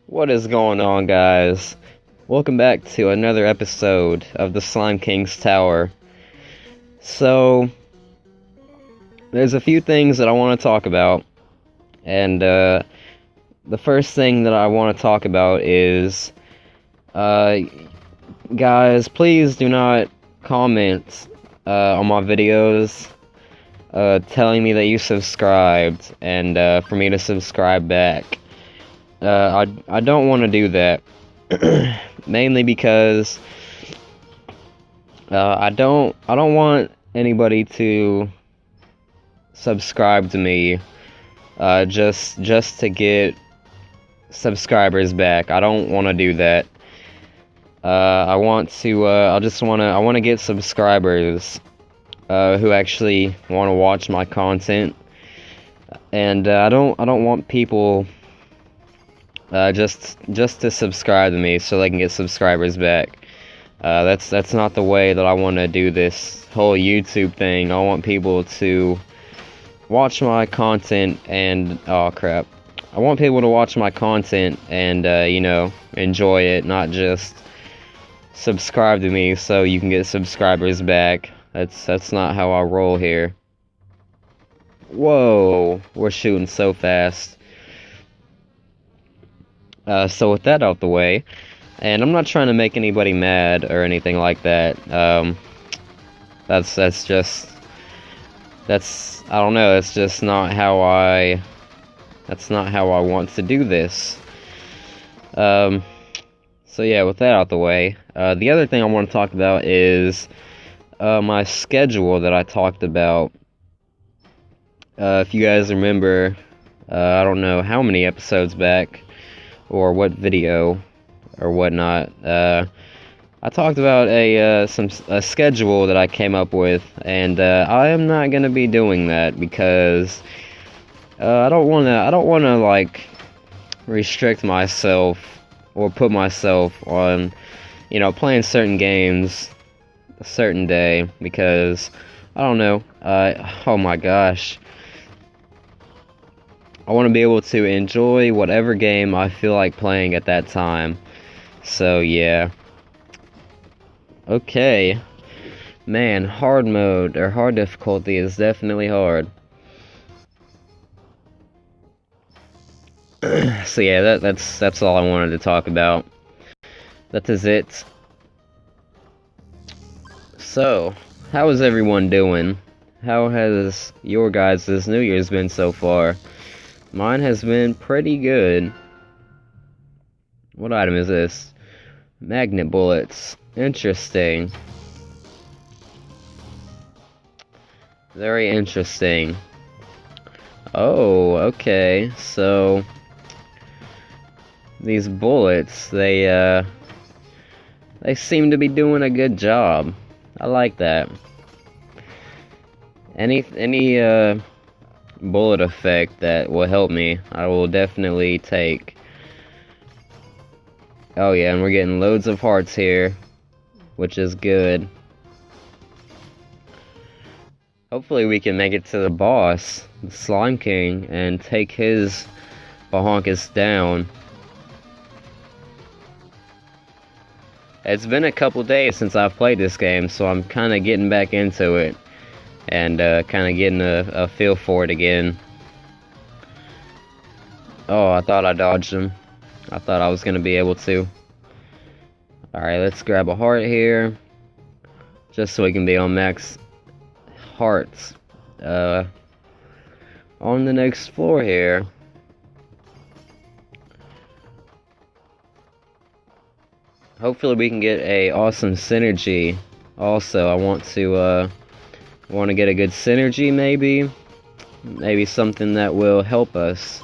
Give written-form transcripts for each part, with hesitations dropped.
What is going on, guys? Welcome back to another episode of the Slimeking's Tower. So, there's a few things that I want to talk about, and the first thing that I want to talk about is, guys, please do not comment on my videos telling me that you subscribed and for me to subscribe back. I don't want to do that, mainly because I don't want anybody to subscribe to me just to get subscribers back. I don't want to do that. I want to get subscribers who actually want to watch my content, and I don't want people just to subscribe to me so they can get subscribers back. That's not the way that I want to do this whole YouTube thing. I want people to watch my content and I want people to watch my content and enjoy it, not just subscribe to me so you can get subscribers back. That's not how I roll here. Whoa, we're shooting so fast. So with that out the way, and I'm not trying to make anybody mad or anything like that. That's I don't know. It's just not how I. That's not how I want to do this. So yeah, with that out the way, the other thing I want to talk about is my schedule that I talked about. If you guys remember, I don't know how many episodes back, or what video, or whatnot. I talked about a schedule that I came up with, and I am not gonna be doing that because I don't wanna like restrict myself or put myself on, playing certain games a certain day because I don't know. Oh my gosh. I want to be able to enjoy whatever game I feel like playing at that time. So, yeah. Okay. Man, hard mode, or hard difficulty is definitely hard. So, yeah, that's all I wanted to talk about. That is it. So, how is everyone doing? How has your guys' New Year's been so far? Mine has been pretty good. What item is this? Magnet bullets. Interesting. Very interesting. Oh, okay. So these bullets, they seem to be doing a good job. I like that. Any bullet effect that will help me, I will definitely take. Oh yeah, and we're getting loads of hearts here, which is good. Hopefully we can make it to the boss, the Slimeking, and take his bahonkus down. It's been a couple days since I've played this game, so I'm kind of getting back into it. And kind of getting a feel for it again. Oh, I thought I dodged him. I thought I was going to be able to. Alright, let's grab a heart here. Just so we can be on max hearts. On the next floor here. Hopefully we can get a awesome synergy. Also, I want to get a good synergy, maybe something that will help us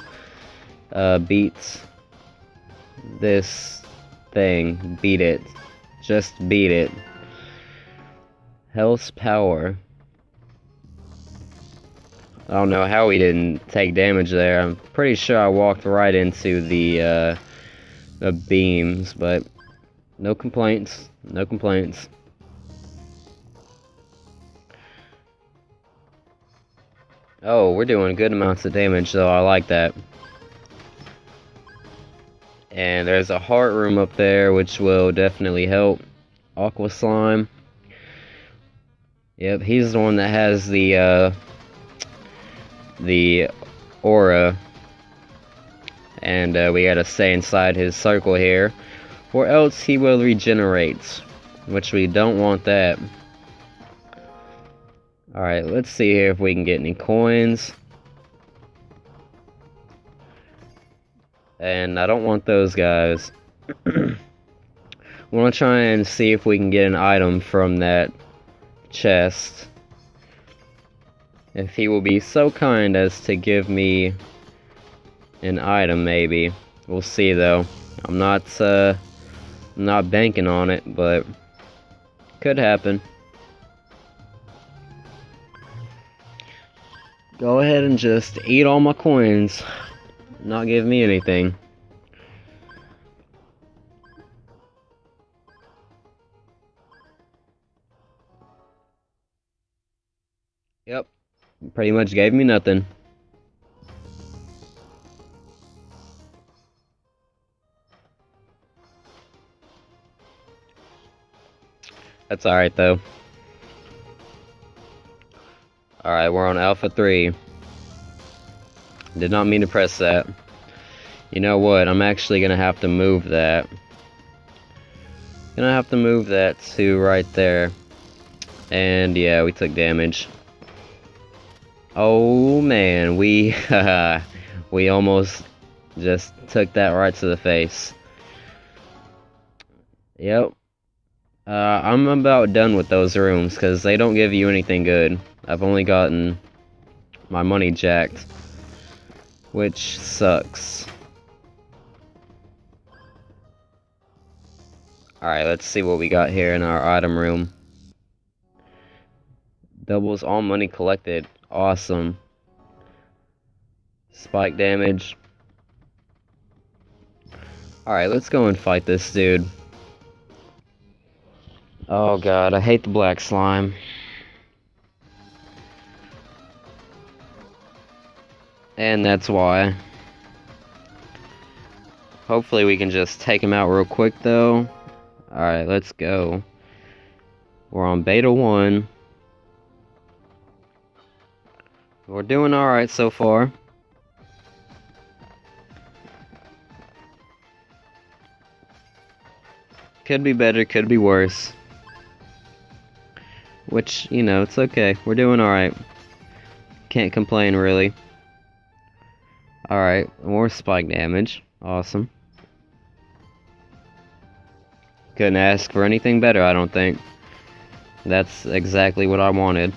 beat this thing. Beat it. Just beat it. Hell's power. I don't know how we didn't take damage there. I'm pretty sure I walked right into the beams, but no complaints. No complaints. Oh, we're doing good amounts of damage, though. I like that. And there's a heart room up there, which will definitely help. Aqua Slime. Yep, he's the one that has the aura. And we gotta stay inside his circle here, or else he will regenerate, which we don't want that. Alright, let's see here if we can get any coins. And I don't want those guys. We want to try and see if we can get an item from that chest. If he will be so kind as to give me an item, maybe. We'll see though. I'm not banking on it, but could happen. Go ahead and just eat all my coins. Not give me anything. Yep. Pretty much gave me nothing. That's alright though. Alright, we're on Alpha 3. Did not mean to press that. You know what? I'm actually gonna have to move that. Gonna have to move that to right there. And yeah, we took damage. Oh man, we we almost just took that right to the face. Yep. I'm about done with those rooms because they don't give you anything good. I've only gotten my money jacked, which sucks. Alright, let's see what we got here in our item room. Doubles all money collected. Awesome. Spike damage. Alright, let's go and fight this dude. Oh god, I hate the black slime. And that's why. Hopefully we can just take him out real quick though. Alright, let's go. We're on beta 1. We're doing alright so far. Could be better, could be worse. Which, you know, it's okay. We're doing alright. Can't complain, really. Alright, more spike damage. Awesome. Couldn't ask for anything better, I don't think. That's exactly what I wanted.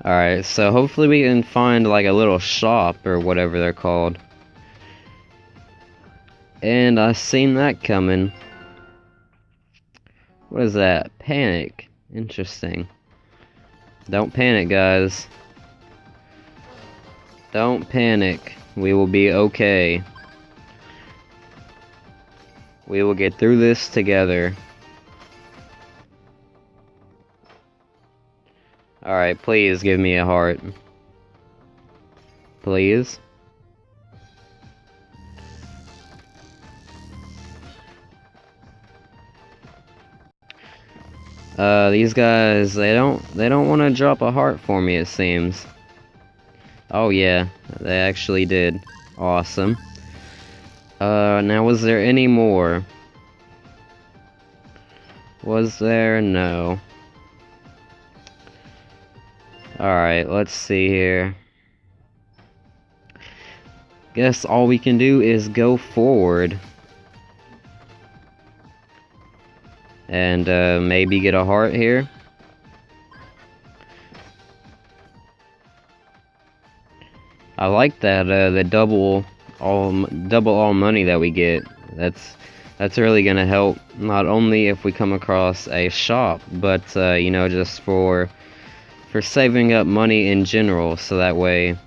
Alright, so hopefully we can find like a little shop or whatever they're called. And I seen that coming. What is that? Panic. Interesting. Don't panic, guys. Don't panic. We will be okay. We will get through this together. Alright, please give me a heart. Please. These guys, they don't want to drop a heart for me, it seems. Oh yeah, they actually did. Awesome. Now was there any more? Was there? No. Alright, let's see here. Guess all we can do is go forward. And maybe get a heart here. I like that the double all money that we get. That's really gonna help, not only if we come across a shop, but you know, just for saving up money in general, so that way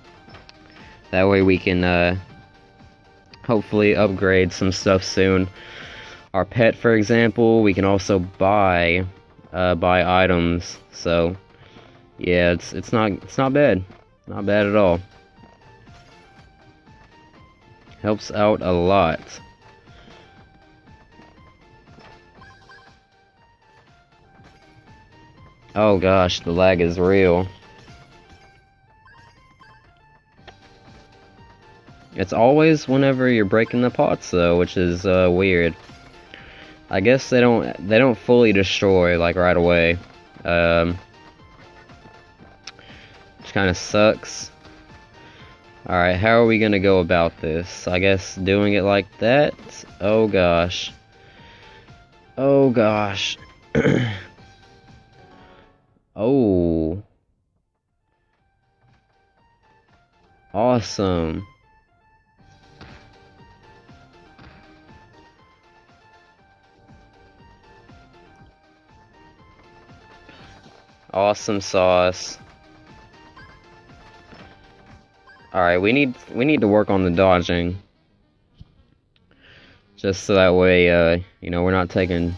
we can hopefully upgrade some stuff soon. our pet, for example. We can also buy items. So yeah, it's not bad. Not bad at all. Helps out a lot. Oh gosh, the lag is real. It's always whenever you're breaking the pots though, which is weird. I guess they don't fully destroy like right away. Which kind of sucks. Alright, how are we gonna go about this? I guess doing it like that? Oh gosh. Oh gosh. Oh. Awesome. Awesome sauce. Alright, we need to work on the dodging. Just so that way, you know, we're not taking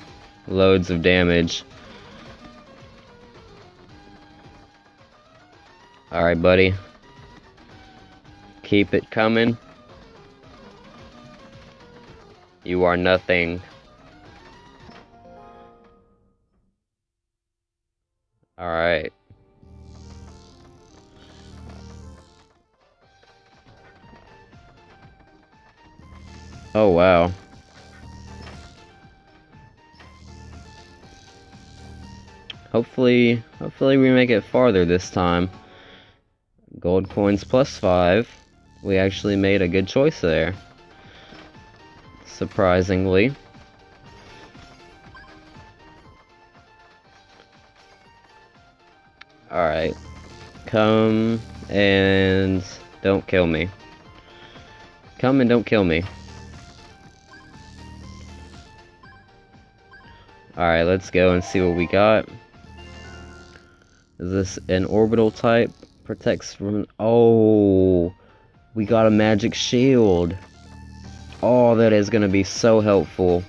loads of damage. Alright, buddy. Keep it coming. You are nothing. Alright. Oh, wow. Hopefully we make it farther this time. Gold coins +5. We actually made a good choice there. Surprisingly. Alright. Come and don't kill me. Come and don't kill me. Alright, let's go and see what we got. Is this an orbital type? Protects from... Oh! We got a magic shield! Oh, that is gonna be so helpful.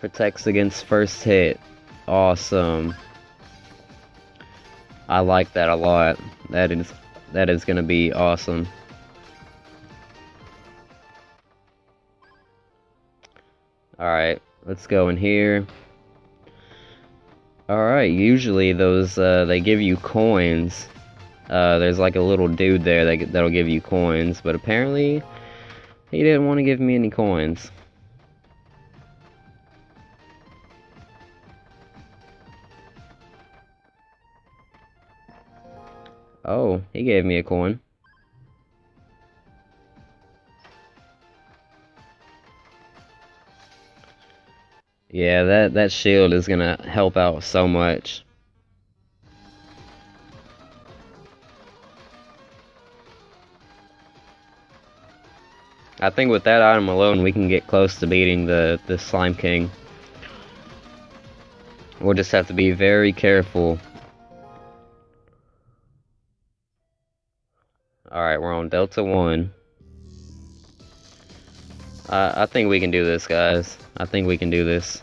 Protects against first hit. Awesome. I like that a lot. That is gonna be awesome. Alright, let's go in here. Alright, usually those, they give you coins. There's like a little dude there that'll give you coins, but apparently he didn't want to give me any coins. Oh, he gave me a coin. Yeah, that shield is gonna help out so much. I think with that item alone, we can get close to beating the Slimeking. We'll just have to be very careful. Alright, we're on Delta 1. I think we can do this, guys. I think we can do this.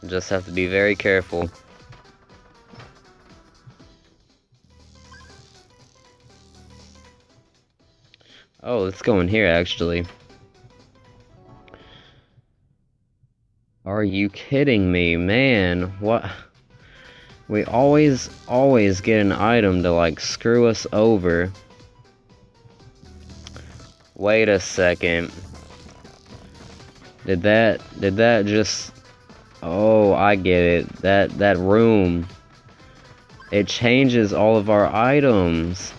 Just have to be very careful. Oh, let's go in here, actually. Are you kidding me, man? What? We always get an item to, like, screw us over. Wait a second. Did that just... Oh, I get it. That room. It changes all of our items.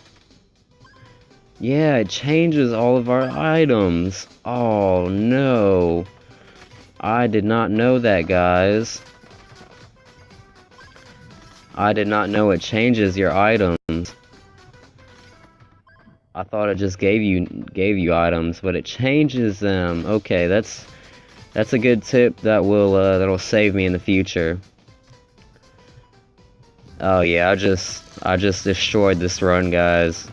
Yeah, it changes all of our items. Oh, no. I did not know that, guys. I did not know it changes your items. I thought it just gave you items, but it changes them. Okay, that's a good tip that will that'll save me in the future. Oh yeah, I just destroyed this run, guys.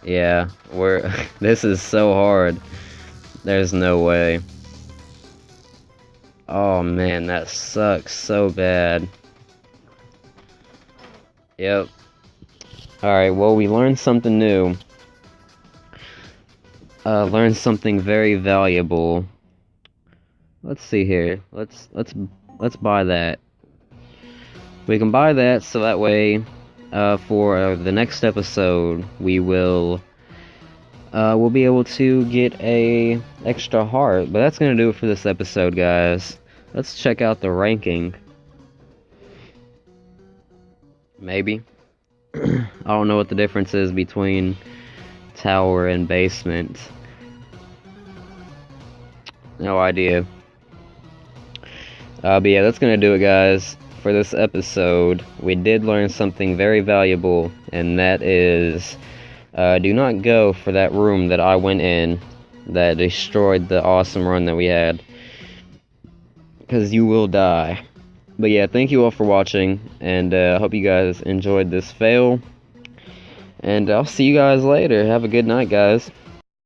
Yeah, we're this is so hard. There's no way. Oh man, that sucks so bad. Yep. Alright, well, we learned something new. Learned something very valuable. Let's see here. Let's buy that. We can buy that so that way, for the next episode, we'll be able to get a extra heart. But that's gonna do it for this episode, guys. Let's check out the ranking. Maybe. I don't know what the difference is between tower and basement. No idea. But yeah, that's gonna do it, guys, for this episode. We did learn something very valuable, and that is, do not go for that room that I went in that destroyed the awesome run that we had, because you will die. But yeah, thank you all for watching, and I hope you guys enjoyed this fail. And I'll see you guys later. Have a good night, guys.